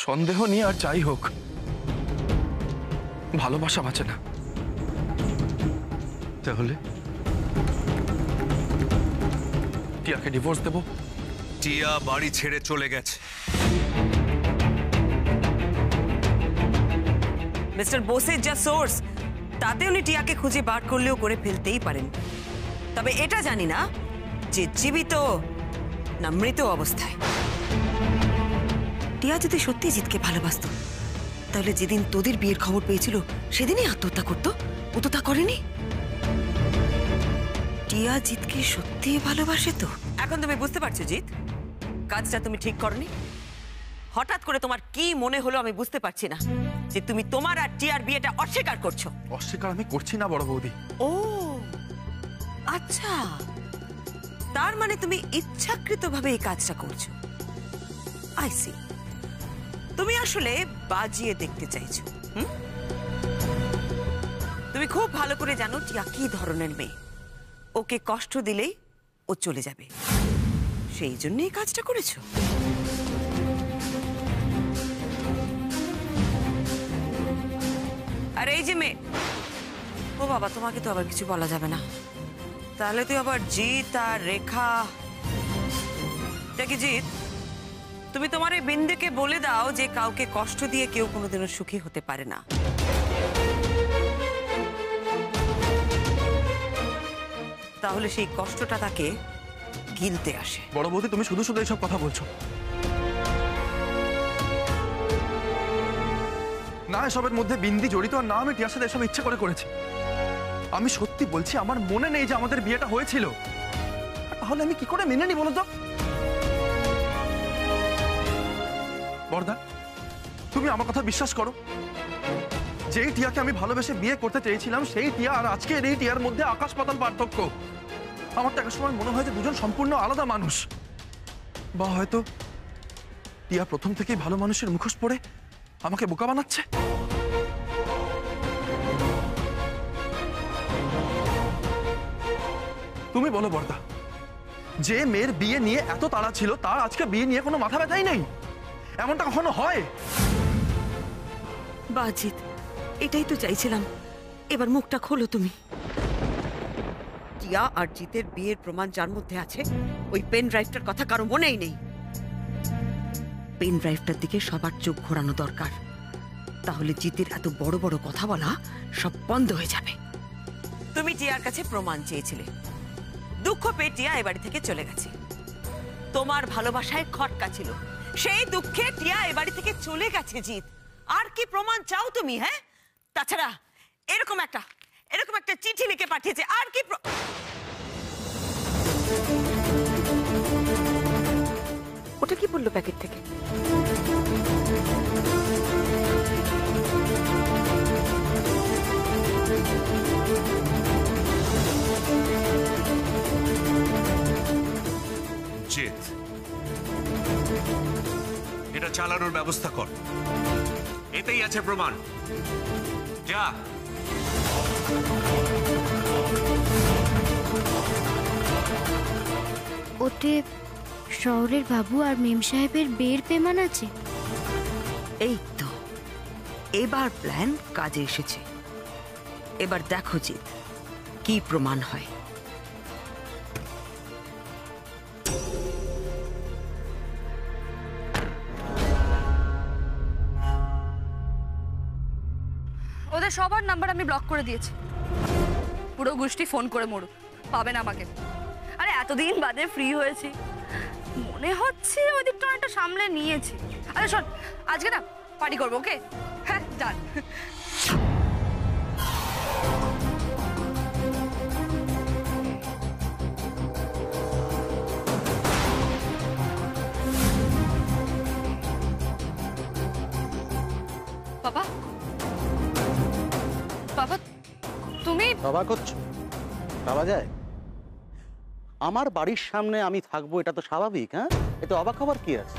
সন্দেহ নিয়ে আর যাই হোক, ভালোবাসা বাঁচে না। তাহলে টিয়াকে ডিভোর্স দেব? টিয়া বাড়ি ছেড়ে চলে গেছে। মিস্টার বোসের যা সোর্স, তাতে উনি টিয়াকে খুঁজে বার করলেও করে ফেলতেই পারেন। তবে এটা জানি না যে জীবিত না মৃত অবস্থায়। টিয়া যদি সত্যি জিতকে ভালোবাসত, তাহলে যেদিন তোদের বিয়ের খবর পেয়েছিল সেদিনই আত্মহত্যা করতো। ও তো তা করেনি। টিয়া জিতকে সত্যি ভালোবাসে তো। এখন তুমি বুঝতে পারছো জিত, কাজটা তুমি ঠিক করনি। হঠাৎ করে তোমার কি মনে হলো আমি বুঝতে পারছি না, যে তুমি তোমার আর টিয়ার বিয়েটা অস্বীকার করছো। অস্বীকার আমি করছি না বড় বৌদি। ও আচ্ছা, তার মানে তুমি ইচ্ছাকৃতভাবে এই কাজটা করছো। আই সি, তুমি আসলে বাজিয়ে দেখতে চাইছো। তুমি খুব ভালো করে জানো টিয়া কি ধরনের মেয়ে। ওকে কষ্ট দিলেই ও চলে যাবে, সেই জন্য এই কাজটা করেছো। আর এই যে মেয়ে, ও বাবা, তোমাকে তো আবার কিছু বলা যাবে না, তাহলে তুই আবার জিৎ আর রেখা। দেখি জিৎ, তুমি তোমার এই বিন্দুকে বলে দাও যে কাউকে কষ্ট দিয়ে কেউ কোনোদিনও সুখী হতে পারে না। তাহলে সেই কষ্টটা তাকে গিলতে আসে। বড় বৌদি, তুমি শুধু শুধু এইসব কথা বলছো। না, এসবের মধ্যে বিন্দি জড়িত, আর না আমি টিয়ার সাথে এসব ইচ্ছে করে করেছি। আমি সত্যি বলছি, আমার মনে নেই যে আমাদের বিয়েটা হয়েছিল। তাহলে আমি কি করে মেনে নি বলো তো? বড়দা, তুমি আমার কথা বিশ্বাস করো। যেই টিয়াকে আমি ভালোবেসে বিয়ে করতে চেয়েছিলাম, সেই টিয়া আর আজকের এই টিয়ার মধ্যে আকাশ পাতাল পার্থক্য। আমার তো একটা সময় মনে হয় যে দুজন সম্পূর্ণ আলাদা মানুষ। বা হয়তো টিয়া প্রথম থেকেই ভালো মানুষের মুখোশ পরে আমাকে বোকা বানাচ্ছে। তুমি বলো বড়দা, যে মেয়ের বিয়ে নিয়ে এত তাড়া ছিল, তার আজকে বিয়ে নিয়ে কোনো মাথা ব্যথাই নেই। এমনটা কখনো হয়? বাজিত, এটাই তো চাইছিলাম। এবার মুখটা খোলো তুমি। টিয়া আর জিতের বিয়ের প্রমাণ যার মধ্যে আছে, ওই পেন ড্রাইভটার কথা কারো মনেই নেই। পেন ড্রাইভটার দিকে সবার চোখ ঘোরানো দরকার, তাহলে জিতের এত বড় বড় কথা বলা সব বন্ধ হয়ে যাবে। তুমি টিয়ার কাছে প্রমাণ চেয়েছিলে, দুঃখ পেয়ে টিয়া এ বাড়ি থেকে চলে গেছে। তোমার ভালোবাসায় খটকা ছিল, সেই দুঃখে টিয়া এ বাড়ি থেকে চলে গেছে। জিত, আর কি প্রমাণ চাও তুমি? হ্যাঁ, তাছাড়া এরকম একটা চিঠি লিখে পাঠিয়েছে, আর কি? ওটা কি বললো প্যাকেট থেকে? জিৎ, এটা চালানোর ব্যবস্থা কর। এতেই আছে প্রমাণ। যা। ওতে শহরের বাবু আর মেম সাহেবের বিয়ের পেমান আছে। এই তো, এবার প্ল্যান কাজে এসেছে। এবার দেখো জিৎ, কি প্রমাণ হয়। ওদের সবার নাম্বার আমি ব্লক করে দিয়েছি। পুরো গোষ্ঠী ফোন করে মরুক, পাবেন আমাকে। আরে এতদিন বাদে ফ্রি হয়েছি, মনে হচ্ছে ওই দিকটা একটা সামলে নিয়েছি। আরে শোন, আজকে না পার্টি করবো, ওকে? হ্যাঁ, ডান। বাবা, বাবা তুমি বাবা করছো? ভাবা যায়? আমার বাড়ির সামনে আমি থাকবো, এটা তো স্বাভাবিক। হ্যাঁ, এটা অবাক হবার কি আছে?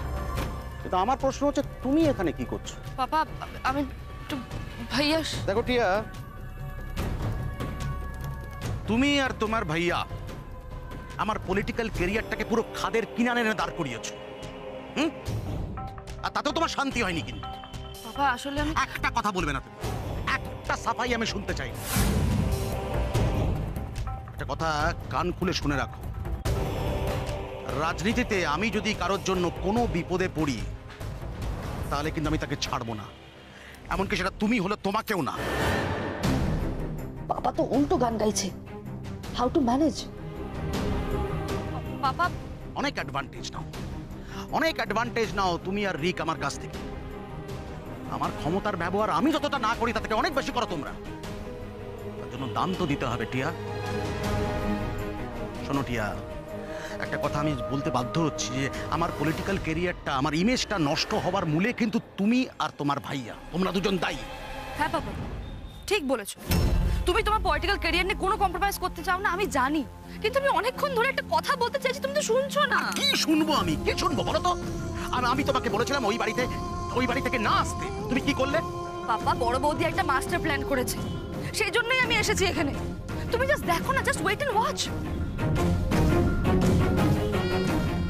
কিন্তু আমার প্রশ্ন হচ্ছে, তুমি এখানে কি করছো? বাবা, আমি একটু ভাইয়া। দেখো টিয়া, তুমি আর তোমার ভাইয়া আমার পলিটিক্যাল ক্যারিয়ারটাকে পুরো খাদের কিনারে এনে দাঁড় করিয়েছো। আর তাতেও তোমার শান্তি হয়নি কিন্তু। বাবা আসলে আমি একটা কথা বলবে না তুমি, একটা সাফাই আমি শুনতে চাই না। একটা কথা কান খুলে শুনে রাখো, রাজনীতিতে আমি যদি কারোর জন্য কোনো বিপদে পড়ি তাহলে কিন্তু আমি তাকে ছাড়বো না, এমনকি সেটা তুমি হলে তোমাকেও না। বাবা তো উল্টো গান গাইছে, হাউ টু ম্যানেজ। বাবা অনেক অ্যাডভান্টেজ নাও, অনেক অ্যাডভান্টেজ নাও তুমি আর রিক আমার কাছ থেকে। আমার ক্ষমতার ব্যবহার আমি যতটা না করি তার থেকে অনেক বেশি করো তোমরা। তার জন্য দাম তো দিতে হবে টিয়া। শোনো টিয়া, একটা কথা আমি বলতে বাধ্য হচ্ছি যে আমার পলিটিক্যাল ক্যারিয়ারটা, আমার ইমেজটা নষ্ট হবার মূলে কিন্তু তুমি আর তোমার ভাইয়া, তোমরা দুজন দায়ী। হ্যাঁ বাবা ঠিক বলেছো, তুমি তোমার পলিটিক্যাল ক্যারিয়ার নিয়ে কোনো কম্প্রোমাইজ করতে চাও না আমি জানি, কিন্তু আমি অনেকক্ষণ ধরে একটা কথা বলতে চাইছি, তুমি তো শুনছো না। কি শুনবো আমি, কি শুনবো বলো তো? আর আমি তোমাকে বলেছিলাম ওই বাড়ি থেকে না আসতে, তুমি কি করলে? বাবা বড় বৌদি একটা মাস্টার প্ল্যান করেছে, সেই জন্যই আমি এসেছি এখানে। তুমি জাস্ট দেখো না, just wait and watch.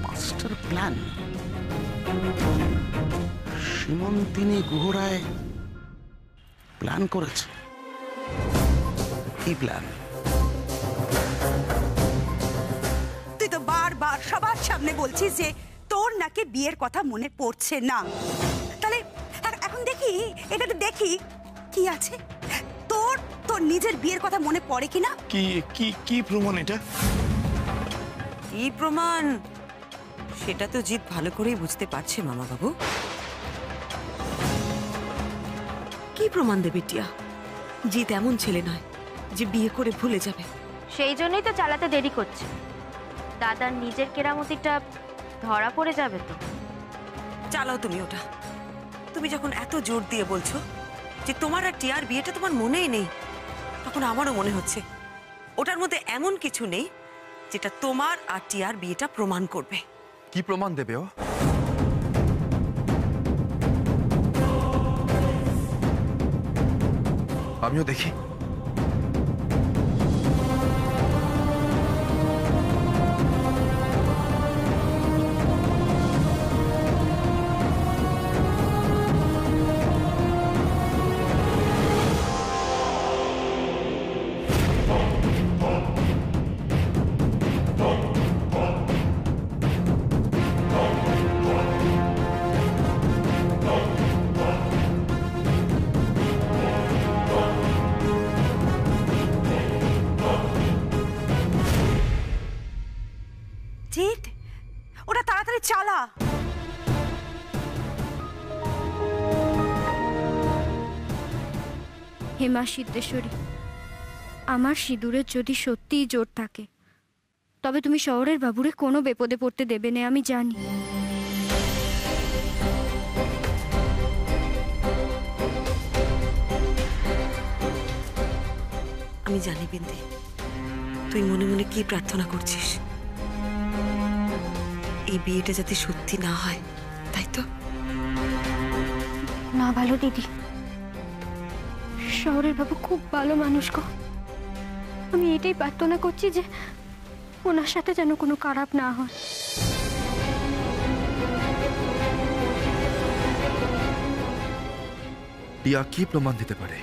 Master plan? Simantini Guharoy plan করেছে? কি প্ল্যান? তুই তো বারবার সবার সামনে বলছিস যে তোর নাকি বিয়ের কথা মনে পড়ছে না। তাহলে এখন দেখি, এটাতে দেখি কি আছে তোর, তোর নিজের বিয়ের কথা মনে পড়ে কিনা। কি কি কি প্রমাণ এটা? কি প্রমাণ সেটা তো জিৎ ভালো করেই বুঝতে পারছে মামা বাবু। কি প্রমাণ দেবে টিয়া? জিৎ এমন ছেলে নয় যে বিয়ে করে ভুলে যাবে। সেই জন্যই তো চালাতে দেরি করছে, দাদার নিজের কেরামতিটা ধরা পড়ে যাবে তো। চালাও তুমি ওটা। তুমি যখন এত জোর দিয়ে বলছো যে তোমার আর টিয়ার বিয়েটা তোমার মনেই নেই, তখন আমারও মনে হচ্ছে ওটার মধ্যে এমন কিছু নেই যেটা তোমার আর টিয়ার বিয়েটা প্রমাণ করবে। কি প্রমাণ দেবে ও? আমিও দেখি। জিৎ, ওটা তাড়াতাড়ি চালা। হেমা সিদ্ধেশ্বরী, আমার সিঁদুরের যদি সত্যিই জোর থাকে তবে তুমি শহরের বাবুরে কোনো বিপদে পড়তে দেবে না, আমি জানি। আমি জানি বিন্দি, তুই মনে মনে কি প্রার্থনা করছিস। এই বিয়েটা যাতে সত্যি না হয়, তাই তো? না ভালো দিদি, শহরের বাবু খুব ভালো মানুষ গো। আমি এটাই প্রার্থনা করছি যে ওনার সাথে যেন কোনো খারাপ না হয়। টিয়া কি প্রমাণ দিতে পারে?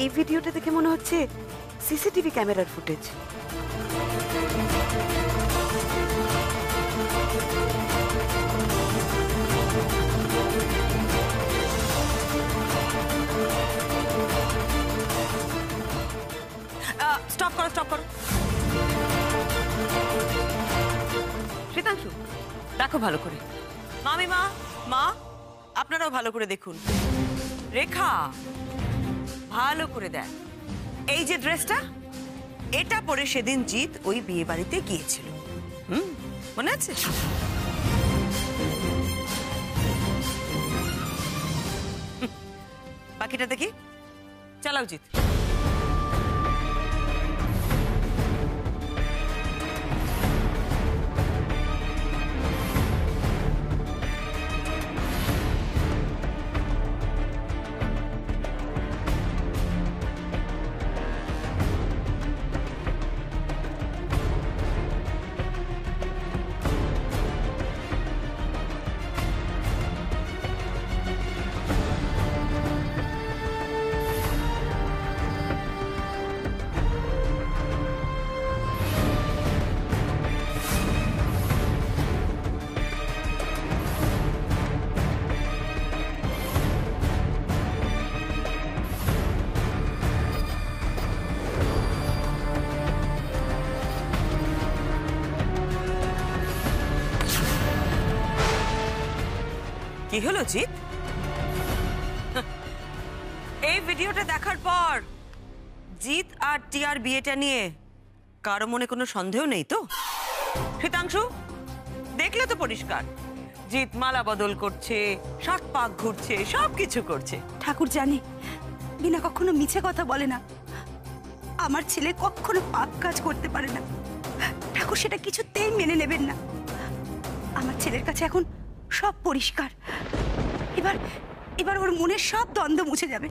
এই ভিডিওটা দেখে মনে হচ্ছে সিসিটিভি ক্যামেরার ফুটেজ। স্টপ করো, স্টপ করো। শ্বেতাংশু, দেখো ভালো করে। মামিমা, মা, আপনারাও ভালো করে দেখুন। রেখা, ভালো করে দেখ। এই যে ড্রেসটা, এটা পরে সেদিন জিৎ ওই বিয়ে বাড়িতে গিয়েছিল। মনে আছে? বাকিটা দেখি, চালাও জিৎ। কি হলো জিৎ? এই ভিডিওটা দেখার পর জিৎ আর টিয়ার বিয়েটা নিয়ে কারো মনে কোনো সন্দেহ নেই তো? শীতাংশু, দেখলে তো পরিষ্কার, জিৎ মালা বদল করছে, 7 পাক ঘুরছে, সবকিছু করছে। ঠাকুর জানে বিনা কখনো মিছে কথা বলে না। আমার ছেলে কখনো পাপ কাজ করতে পারে না। ঠাকুর সেটা কিছুতেই মেনে নেবেন না। আমার ছেলের কাছে এখন সব পরিষ্কার। এবার এবার ওর মনের সব দ্বন্দ্ব মুছে যাবে।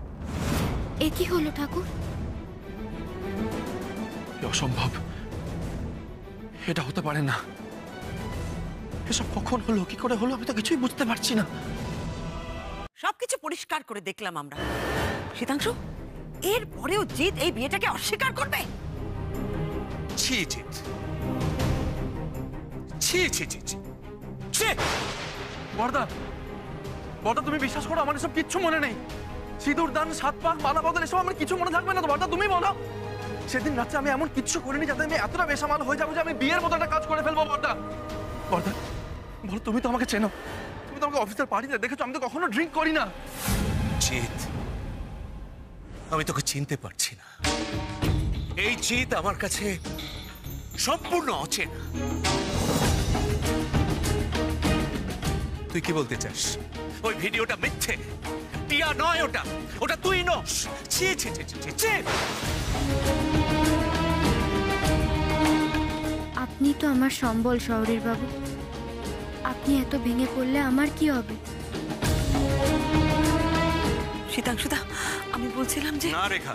এ কি হলো ঠাকুর? অসম্ভব, এটা হতে পারে না। এসব কখন হলো, কি করে হলো, আমি তো কিছুই বুঝতে পারছি না। সবকিছু পরিষ্কার করে দেখলাম আমরা। শীতাংশু, এর পরেও জিৎ এই বিয়েটাকে অস্বীকার করবে? ছি জিৎ, ছি ছি ছি ছি ছি। বর্দা, বর্দা তুমি বিশ্বাস করো আমার এসব কিচ্ছু মনে নেই। সিঁদুর দান, 7 পাক, মালা বদল, এসব আমার কিছু মনে থাকবে না তো বর্দা? তুমি বলো। সেদিন রাত্রে আমি এমন কিচ্ছু করিনি যাতে আমি এতটা বেসামাল হয়ে যাবো যে আমি বিয়ের মতো একটা কাজ করে ফেলবো। বর্দা, বর্দা বলো, তুমি তো আমাকে চেনো, তুমি তো আমাকে অফিসের পার্টিতে দেখেছো, আমি তো কখনো ড্রিঙ্ক করি না। জিৎ, আমি তোকে চিনতে পারছি না। এই জিৎ আমার কাছে সম্পূর্ণ অচেনা। তুই কি বলতে চাস? ওই ভিডিওটা মিথ্যে? টিয়া নয় ওটা, ওটা তুই নস। ছি ছি ছি ছি ছি। আপনি তো আমার সম্বল শহরের বাবু, আপনি এত ভেঙে পড়লে আমার কি হবে? শীতাংশুদা, আমি বলছিলাম যে না রেখা,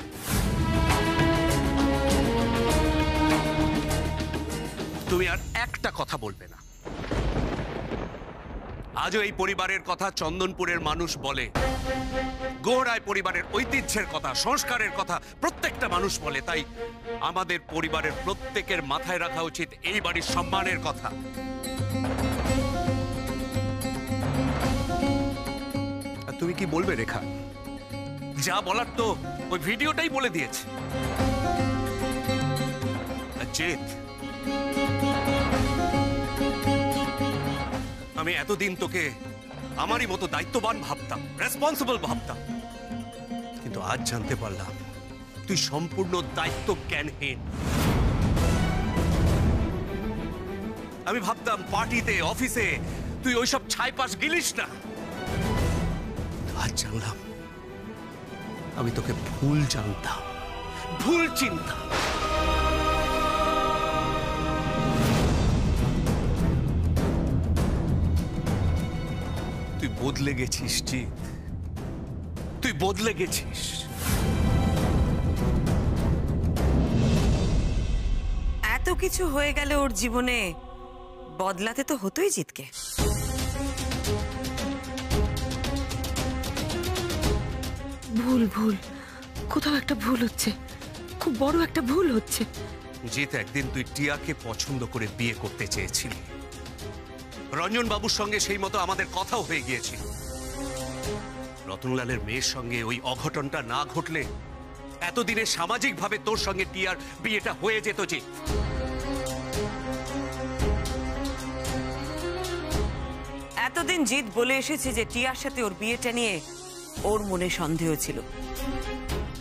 তুমি আর একটা কথা বলবে না। আজও এই পরিবারের কথা চন্দনপুরের মানুষ বলে, গোহরায় পরিবারের ঐতিহ্যের কথা, সংস্কারের কথা প্রত্যেকটা মানুষ বলে। তাই আমাদের পরিবারের প্রত্যেকের মাথায় রাখা উচিত এই বাড়ির সম্মানের কথা। আর তুমি কি বলবে রেখা? যা বলার তো ওই ভিডিওটাই বলে দিয়েছে। জিৎ, আমি এতদিন তোকে আমারই মতো দায়িত্ববান ভাবতাম, রেসপন্সিবল ভাবতাম, কিন্তু আজ জানতে পারলাম তুই সম্পূর্ণ দায়িত্ব জ্ঞানহীন। আমি ভাবতাম পার্টিতে, অফিসে তুই ওইসব ছাইপাশ গিলিস না। আজ জানলাম আমি তোকে ভুল জানতাম, ভুল চিন্তা। তুই বদলে গেছিস জিৎ, তুই বদলে গেছিস। এত কিছু হয়ে গেল ওর জীবনে, বদলাতে তো হতোই জিৎকে। ভুল ভুল, কোথাও একটা ভুল হচ্ছে, খুব বড় একটা ভুল হচ্ছে। জিৎ, একদিন তুই টিয়াকে পছন্দ করে বিয়ে করতে চেয়েছিলি। রঞ্জন বাবুর সঙ্গে সেই মতো আমাদের কথাও হয়ে গিয়েছিল। রতনলালের মেয়ের সঙ্গে ওই অঘটনটা না ঘটলে এতদিনে সামাজিকভাবে তোর সঙ্গে টিয়ার বিয়েটা হয়ে যেত। জিৎ, এতদিন জিৎ বলে এসেছে যে টিয়ার সাথে ওর বিয়েটা নিয়ে ওর মনে সন্দেহ ছিল,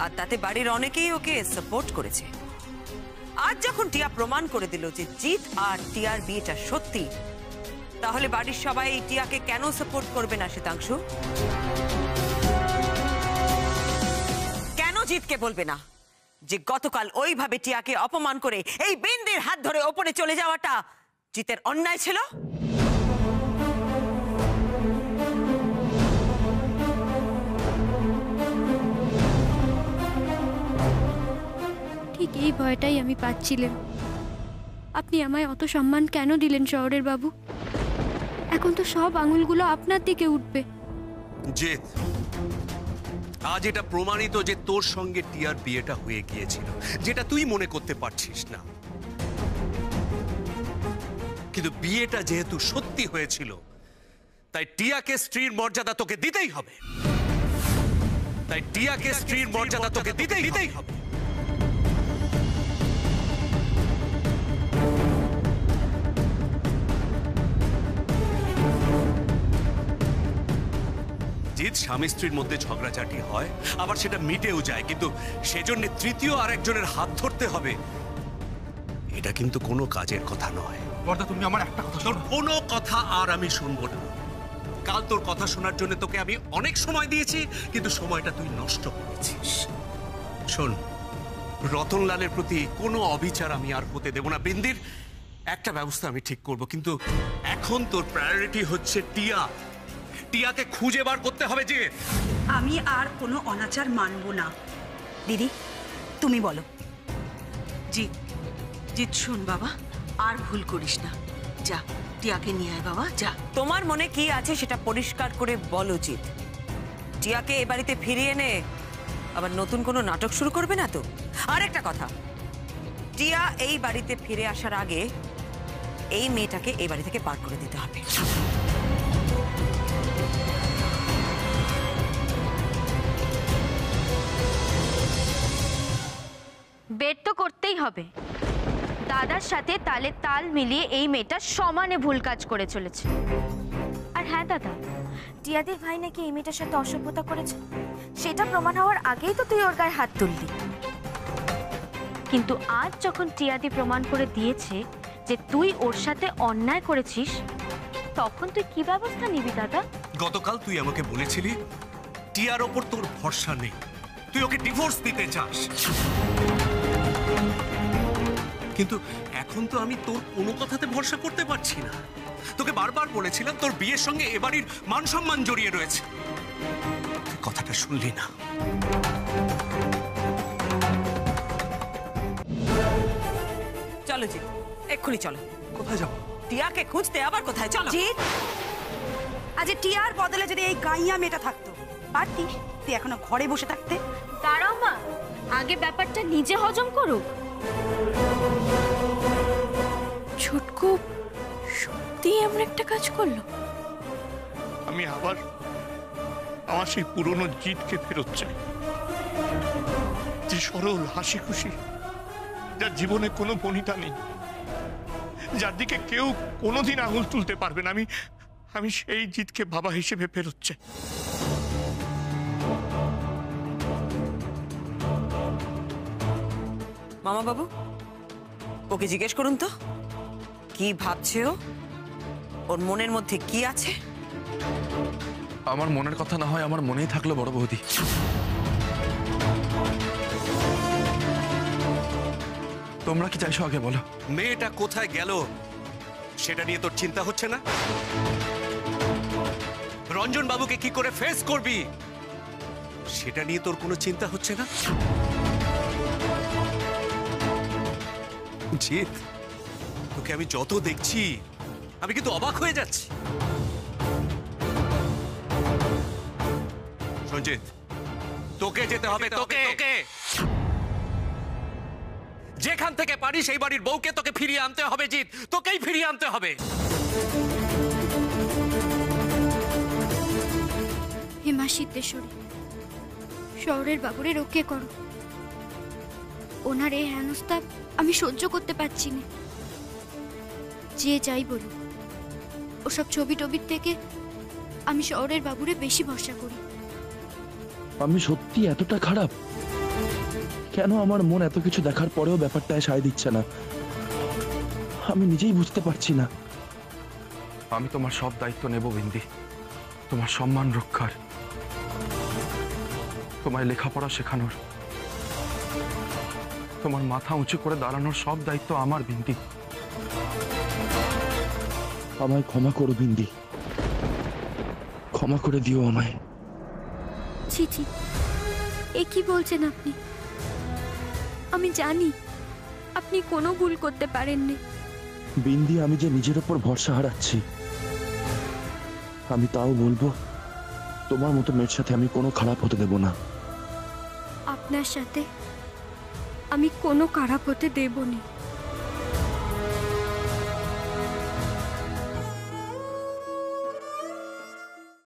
আর তাতে বাড়ির অনেকেই ওকে সাপোর্ট করেছে। আজ যখন টিয়া প্রমাণ করে দিল যে জিৎ আর টিয়ার বিয়েটা সত্যি, তাহলে বাড়ির সবাই এই টিয়াকে কেন সাপোর্ট করবে না শ্বেতাংশু? কেন জিৎকে বলবে না যে গতকাল ওইভাবে টিয়াকে অপমান করে এই বিন্দির হাত ধরে ওপরে চলে যাওয়াটা জিতের অন্যায় ছিল? ঠিক এই ভয়টাই আমি পাচ্ছিলাম। আপনি আমায় অত সম্মান কেন দিলেন শহরের বাবু? এখন তো সব আঙুলগুলো আপনার দিকে উঠবে। জিৎ, আজ এটা প্রমাণিত যে তোর সঙ্গে টিয়ার বিয়েটা হয়ে গিয়েছিল, যেটা তুই মনে করতে পারছিস না। কিন্তু বিয়েটা যেহেতু সত্যি হয়েছিল, তাই টিয়াকে স্ত্রীর মর্যাদা তোকে দিতেই হবে। তাই টিয়াকে স্ত্রীর মর্যাদা তোকে দিতেই হবে। জিৎ স্বামী স্ত্রীর মধ্যে ঝগড়াঝাটি হয়, আবার সেটা মিটেও যায়, কিন্তু সেজন্য তৃতীয় আরেকজনের হাত ধরতে হবে, এটা কিন্তু কোনো কাজের কথা নয়। বর্দা তুমি আমার একটা কথা তোর শোনো। কোনো কথা আর আমি শুনবো না। কাল তোর কথা শোনার জন্য তোকে আমি অনেক সময় দিয়েছি, কিন্তু সময়টা তুই নষ্ট করেছিস। শোন, রতনলালের প্রতি কোনো অবিচার আমি আর হতে দেব না। বিন্দির একটা ব্যবস্থা আমি ঠিক করব, কিন্তু এখন তোর প্রায়োরিটি হচ্ছে টিয়া। টিয়াকে খুঁজে বার করতে হবে। যে আমি আর কোনো অনাচার মানব না। দিদি, তুমি বলো। জিৎ, জিৎ শোন বাবা, আর ভুল করিস না। যা টিয়াকে নিয়ে আয় বাবা, যা। তোমার মনে কি আছে সেটা পরিষ্কার করে বলো জিৎ। টিয়াকে এ বাড়িতে ফিরিয়ে এনে আবার নতুন কোনো নাটক শুরু করবে না তো? আর একটা কথা, টিয়া এই বাড়িতে ফিরে আসার আগে এই মেয়েটাকে এই বাড়ি থেকে বার করে দিতে হবে। বের তো করতেই হবে। দাদার সাথে তালে তাল মিলিয়ে এই মেয়েটা সমানে ভুল কাজ করে চলেছে। আর হ্যাঁ দাদা, টিয়াদের ভাই নাকি এই মেয়েটার সাথে অসভ্যতা করেছে, সেটা প্রমাণ হওয়ার আগেই তো তুই ওর গায়ে হাত তুললি। কিন্তু আজ যখন টিয়াদি প্রমাণ করে দিয়েছে যে তুই ওর সাথে অন্যায় করেছিস, তখন তুই কি ব্যবস্থা নিবি দাদা? গতকাল তুই আমাকে বলেছিলি টিয়ার ওপর তোর ভরসা নেই, তুই ওকে ডিভোর্স দিতে চাস। কিন্তু এখন তো আমি তোর কোনো কথাতে ভরসা করতে পারছি না। তোকে বারবার বলেছিলাম তোর বিয়ের সঙ্গে এবাড়ির মান সম্মান জড়িয়ে রয়েছে, তুই কথাটা শুনলি না। চলো জিৎ, এক্ষুনি চলো। কোথায় যাবো? টিয়াকে খুঁজতে আবার কোথায়? চলো। জিৎ, আজ টিয়ার বদলে যদি এই গাইয়া মেয়েটা থাকতো, পারতিস তুই এখনো ঘরে বসে থাকতে? দাঁড়াও মা, আগে ব্যাপারটা নিজে হজম করুক। ছুটকু সত্যি এমন একটা কাজ করলো? আমি আবার আমার সেই পুরনো জিতকে ফেরত চাই, যে সরল হাসি খুশি, যার জীবনে কোনো বনিতা নেই, যার দিকে কেউ কোনোদিন আঙুল তুলতে পারবে না। আমি সেই জিতকে বাবা হিসেবে ফেরত চাই। মামা বাবু, ওকে জিজ্ঞেস করুন তো কি ভাবছে ও, ওর মনের মধ্যে কি আছে। আমার মনের কথা না হয় আমার মনেই থাকলো বড় বৌদি। তোমরা কি চাইছো আগে বলো? মেয়েটা কোথায় গেল সেটা নিয়ে তোর চিন্তা হচ্ছে না? রঞ্জন বাবুকে কি করে ফেস করবি সেটা নিয়ে তোর কোনো চিন্তা হচ্ছে না? জিৎ, তোকে আমি যত দেখছি আমি কিন্তু অবাক হয়ে যাচ্ছি। সঞ্জিত, তোকে যেতে হবে, তোকে যেখান থেকে পারিস এই বাড়ির বউকে তোকে ফিরিয়ে আনতে হবে। জিৎ, তোকেই ফিরিয়ে আনতে হবে। হে মা সিদ্ধেশ্বরী, শহরের বাবুরে রক্ষে করো। ওনার এই হেনস্থা আমি সহ্য করতে পারছি না। যে যাই বলুক, ওসব ছবি টবির থেকে আমি শহরের বাবুরে বেশি ভরসা করি। আমি সত্যি এতটা খারাপ? কেন আমার মন এত কিছু দেখার পরেও ব্যাপারটায় সায় দিচ্ছে না, আমি নিজেই বুঝতে পারছি না। আমি তোমার সব দায়িত্ব নেব বিন্দি, তোমার সম্মান রক্ষার, তোমায় লেখাপড়া শেখানোর, তোমার মাথা উঁচু করে দাঁড়ানোর সব দায়িত্ব আমার বিন্দি। আমায় ক্ষমা করো বিন্দি, ক্ষমা করে দিও আমায়। ছি ছি, এ কি বলছেন আপনি? আমি জানি আপনি কোনো ভুল করতে পারেননি। বিন্দি, আমি যে নিজের ওপর ভরসা হারাচ্ছি, আমি তাও বলবো তোমার মতো মেয়ের সাথে আমি কোনো খারাপ হতে দেব না। আপনার সাথে আমি কোনো খারাপ হতে দেব না।